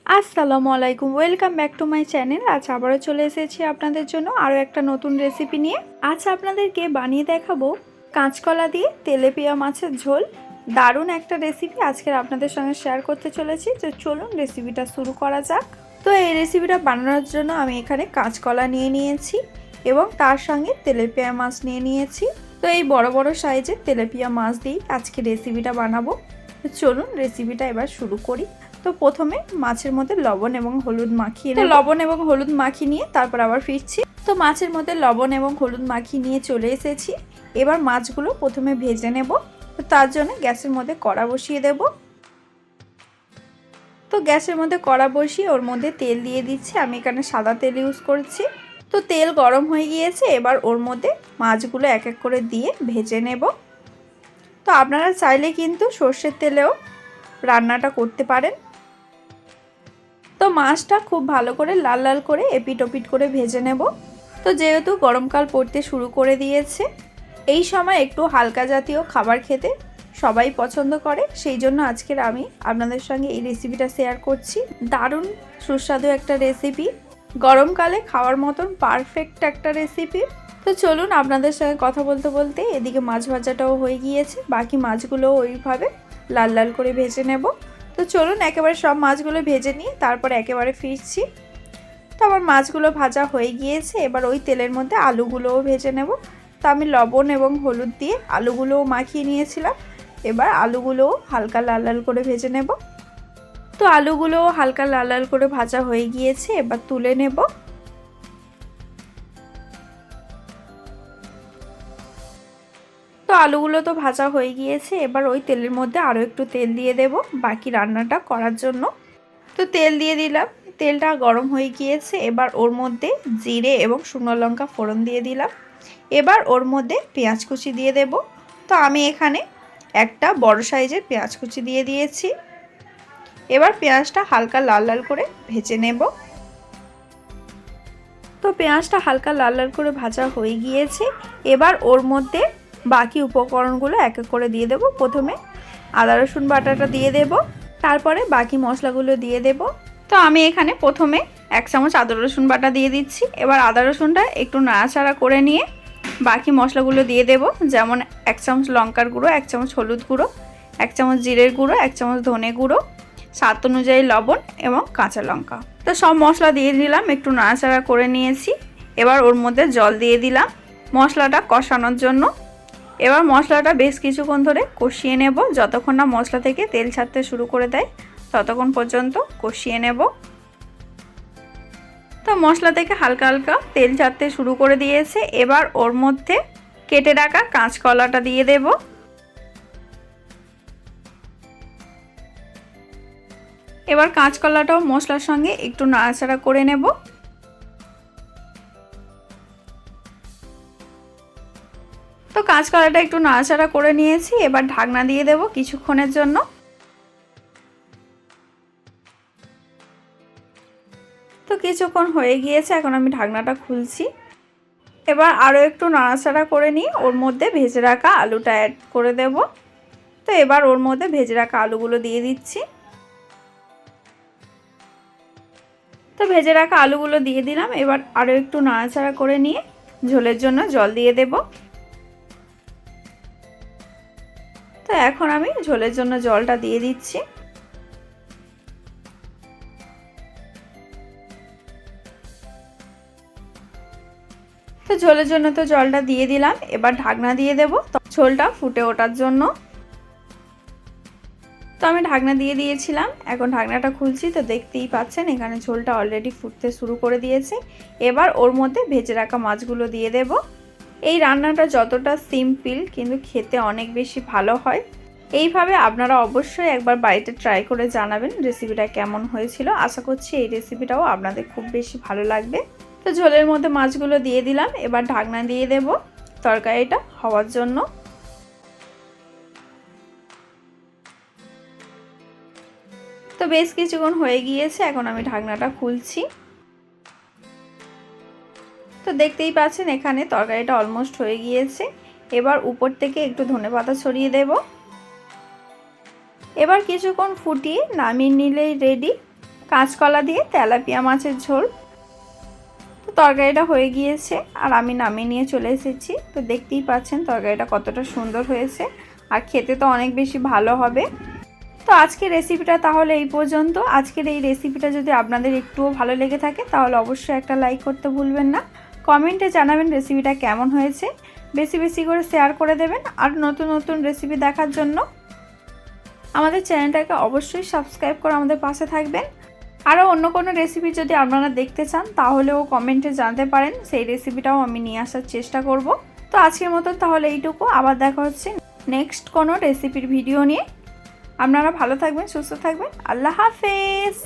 আসসালামু আলাইকুম, welcome back to my channel. আজ আবারও চলে এসেছি আপনাদের জন্য আরও একটা নতুন রেসিপি নিয়ে। আজ আপনাদেরকে বানিয়ে দেখাবো কাঁচকলা দিয়ে তেলেপিয়া মাছের ঝোল। দারুণ একটা রেসিপি আজকের আপনাদের সঙ্গে শেয়ার করতে চলেছি। তো চলুন রেসিপিটা শুরু করা যাক। তো এই রেসিপিটা বানানোর জন্য আমি এখানে কাঁচকলা নিয়ে নিয়েছি এবং তার সঙ্গে তেলেপিয়া মাছ নিয়ে নিয়েছি। তো এই বড় বড় সাইজের তেলেপিয়া মাছ দিয়েই আজকে রেসিপিটা বানাবো। তো চলুন রেসিপিটা এবার শুরু করি। তো প্রথমে মাছের মধ্যে লবণ এবং হলুদ মাখিয়ে লবণ এবং হলুদ মাখিয়ে নিয়ে তারপর আবার ফিরছি। তো মাছের মধ্যে লবণ এবং হলুদ মাখিয়ে নিয়ে চলে এসেছি। এবার মাছগুলো প্রথমে ভেজে নেব। তো তার জন্য গ্যাসের মধ্যে কড়া বসিয়ে দেব। তো গ্যাসের মধ্যে কড়া বসিয়ে ওর মধ্যে তেল দিয়ে দিচ্ছি। আমি এখানে সাদা তেল ইউজ করছি। তো তেল গরম হয়ে গিয়েছে, এবার ওর মধ্যে মাছগুলো এক এক করে দিয়ে ভেজে নেব। তো আপনারা চাইলে কিন্তু সর্ষের তেলেও রান্নাটা করতে পারেন। তো মাছটা খুব ভালো করে লাল লাল করে এপিট ওপিট করে ভেজে নেব। তো যেহেতু গরমকাল পড়তে শুরু করে দিয়েছে, এই সময় একটু হালকা জাতীয় খাবার খেতে সবাই পছন্দ করে, সেই জন্য আজকের আমি আপনাদের সঙ্গে এই রেসিপিটা শেয়ার করছি। দারুণ সুস্বাদু একটা রেসিপি, গরমকালে খাওয়ার মতন পারফেক্ট একটা রেসিপি। তো চলুন আপনাদের সঙ্গে কথা বলতে বলতে এদিকে মাছ ভাজাটাও হয়ে গিয়েছে, বাকি মাছগুলোও ওইভাবে লাল লাল করে ভেজে নেব। তো চলুন একেবারে সব মাছগুলো ভেজে নিয়ে তারপর একেবারে ফিরছি। তো আমার মাছগুলো ভাজা হয়ে গিয়েছে, এবার ওই তেলের মধ্যে আলুগুলোও ভেজে নেব। তো আমি লবণ এবং হলুদ দিয়ে আলুগুলোও মাখিয়ে নিয়েছিলাম। এবার আলুগুলোও হালকা লাল লাল করে ভেজে নেব। তো আলুগুলোও হালকা লাল লাল করে ভাজা হয়ে গিয়েছে, এবার তুলে নেব। তো আলুগুলো তো ভাজা হয়ে গিয়েছে, এবার ওই তেলের মধ্যে আরও একটু তেল দিয়ে দেব বাকি রান্নাটা করার জন্য। তো তেল দিয়ে দিলাম, তেলটা গরম হয়ে গিয়েছে, এবার ওর মধ্যে জিরে এবং শুকনো লঙ্কা ফোড়ন দিয়ে দিলাম। এবার ওর মধ্যে পেঁয়াজ কুচি দিয়ে দেব। তো আমি এখানে একটা বড় সাইজের পেঁয়াজ কুচি দিয়ে দিয়েছি। এবার পেঁয়াজটা হালকা লাল লাল করে ভেজে নেব। তো পেঁয়াজটা হালকা লাল লাল করে ভাজা হয়ে গিয়েছে, এবার ওর মধ্যে বাকি উপকরণগুলো এক এক করে দিয়ে দেব। প্রথমে আদা রসুন বাটাটা দিয়ে দেব, তারপরে বাকি মশলাগুলো দিয়ে দেব। তো আমি এখানে প্রথমে 1 চামচ আদা রসুন বাটা দিয়ে দিচ্ছি। এবার আদা রসুনটা একটু নাড়াচাড়া করে নিয়ে বাকি মশলাগুলো দিয়ে দেব, যেমন 1 চামচ লঙ্কার গুঁড়ো, 1 চামচ হলুদ গুঁড়ো, 1 চামচ জিরের গুঁড়ো, 1 চামচ ধনে গুঁড়ো, স্বাদ অনুযায়ী লবণ এবং কাঁচা লঙ্কা। তো সব মশলা দিয়ে দিলাম, একটু নাড়াচাড়া করে নিয়েছি। এবার ওর মধ্যে জল দিয়ে দিলাম মশলাটা কষানোর জন্য। এবার মশলাটা বেশ কিছুক্ষণ ধরে কষিয়ে নেব, যতক্ষণ না মশলা থেকে তেল ছাড়তে শুরু করে দেয় ততক্ষণ পর্যন্ত কষিয়ে নেব। তো মশলা থেকে হালকা হালকা তেল ছাড়তে শুরু করে দিয়েছে, এবার ওর মধ্যে কেটে রাখা কাঁচকলাটা দিয়ে দেব। এবার কাঁচকলাটাও মশলার সঙ্গে একটু নাড়াচাড়া করে নেব। তো কাঁচকলাটা একটু নাড়াচাড়া করে নিয়েছি, এবার ঢাকনা দিয়ে দেব কিছুক্ষণের জন্য। তো কিছুক্ষণ হয়ে গিয়েছে, এখন আমি ঢাকনাটা খুলছি। এবার আরও একটু নাড়াচাড়া করে নিয়ে ওর মধ্যে ভেজে রাখা আলুটা অ্যাড করে দেব। তো এবার ওর মধ্যে ভেজে রাখা আলুগুলো দিয়ে দিচ্ছি। তো ভেজে রাখা আলুগুলো দিয়ে দিলাম, এবার আরও একটু নাড়াচাড়া করে নিয়ে ঝোলের জন্য জল দিয়ে দেব। তো এখন আমি ঝোলের জন্য জলটা দিয়ে দিচ্ছি। তো ঝোলের জন্য তো জলটা দিয়ে দিলাম, এবার ঢাকনা দিয়ে দেব ঝোলটা ফুটে ওঠার জন্য। তো আমি ঢাকনা দিয়ে দিয়েছিলাম, এখন ঢাকনাটা খুলছি। তো দেখতেই পাচ্ছেন এখানে ঝোলটা অলরেডি ফুটতে শুরু করে দিয়েছে। এবার ওর মধ্যে ভেজে রাখা মাছগুলো দিয়ে দেব। এই রান্নাটা যতটা সিম্পল কিন্তু খেতে অনেক বেশি ভালো হয়। এইভাবে আপনারা অবশ্যই একবার বাড়িতে ট্রাই করে জানাবেন রেসিপিটা কেমন হয়েছিল। আশা করছি এই রেসিপিটাও আপনাদের খুব বেশি ভালো লাগবে। তো ঝোলের মধ্যে মাছগুলো দিয়ে দিলাম, এবার ঢাকনা দিয়ে দেব তরকারিটা হওয়ার জন্য। তো বেশ কিছুক্ষণ হয়ে গিয়েছে, এখন আমি ঢাকনাটা খুলছি। তো দেখতেই পাচ্ছেন এখানে তরকারিটা অলমোস্ট হয়ে গিয়েছে। এবার উপর থেকে একটু ধনেপাতা ছড়িয়ে দেব। এবার কিছুক্ষণ ফুটিয়ে নামিয়ে নিলেই রেডি কাঁচকলা দিয়ে তেলাপিয়া মাছের ঝোল। তো তরকারিটা হয়ে গিয়েছে আর আমি নামিয়ে নিয়ে চলে এসেছি। তো দেখতেই পাচ্ছেন তরকারিটা কতটা সুন্দর হয়েছে আর খেতে তো অনেক বেশি ভালো হবে। তো আজকের রেসিপিটা তাহলে এই পর্যন্ত। আজকের এই রেসিপিটা যদি আপনাদের একটুও ভালো লেগে থাকে তাহলে অবশ্যই একটা লাইক করতে ভুলবেন না। কমেন্টে জানাবেন রেসিপিটা কেমন হয়েছে, বেশি বেশি করে শেয়ার করে দেবেন। আর নতুন নতুন রেসিপি দেখার জন্য আমাদের চ্যানেলটাকে অবশ্যই সাবস্ক্রাইব করে আমাদের পাশে থাকবেন। আরও অন্য কোনো রেসিপি যদি আপনারা দেখতে চান তাহলেও কমেন্টে জানাতে পারেন, সেই রেসিপিটাও আমি নিয়ে আসার চেষ্টা করব। তো আজকের মতো তাহলে এইটুকু, আবার দেখা হচ্ছে নেক্সট কোনো রেসিপির ভিডিও নিয়ে। আপনারা ভালো থাকবেন, সুস্থ থাকবেন। আল্লাহ হাফেজ।